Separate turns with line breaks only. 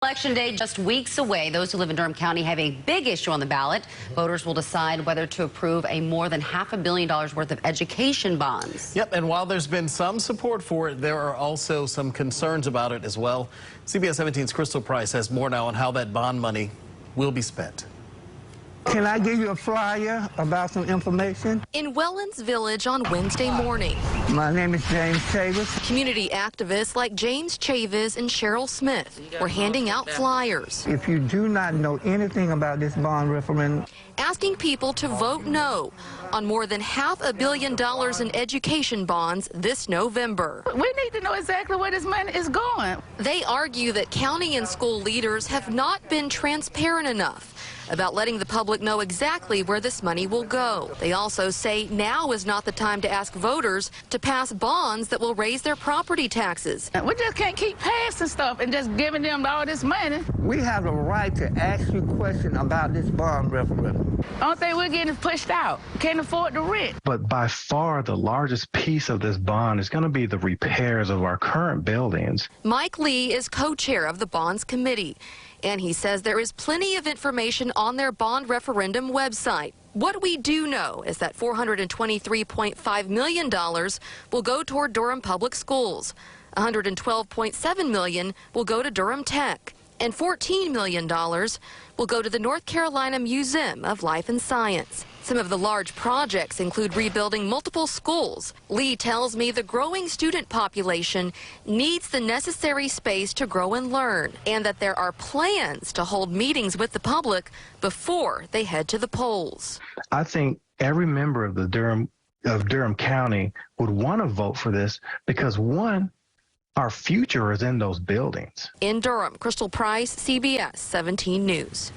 Election day just weeks away. Those who live in Durham County have a big issue on the ballot. Voters will decide whether to approve a more than $500 million worth of education bonds.
Yep, and while there's been some support for it, there are also some concerns about it as well. CBS 17's Crystal Price has more now on how that bond money will be spent.
Can I give you a flyer about some information?
In Wellens Village on Wednesday morning.
My name is James Chavis.
Community activists like James Chavis and Cheryl Smith were handing out flyers.
If you do not know anything about this bond referendum,
asking people to vote no on more than $500 million in education bonds this November.
We need to know exactly where this money is going.
They argue that county and school leaders have not been transparent enough about letting the public know exactly where this money will go. They also say now is not the time to ask voters to pass bonds that will raise their property taxes.
We just can't keep passing stuff and just giving them all this money.
we have the right to ask you questions about this bond referendum.
Only thing we're getting is pushed out. Can't afford the rent.
But by far the largest piece of this bond is going to be the repairs of our current buildings.
Mike Lee is co-chair of the Bonds Committee, and he says there is plenty of information on their bond referendum website. What we do know is that $423.5 million will go toward Durham Public Schools. $112.7 million will go to Durham Tech, and $14 million will go to the North Carolina Museum of Life and Science. Some of the large projects include rebuilding multiple schools. Lee tells me the growing student population needs the necessary space to grow and learn, and that there are plans to hold meetings with the public before they head to the polls.
I think every member of the Durham County would want to vote for this because, one, our future is in those buildings.
In Durham, Crystal Price, CBS 17 News.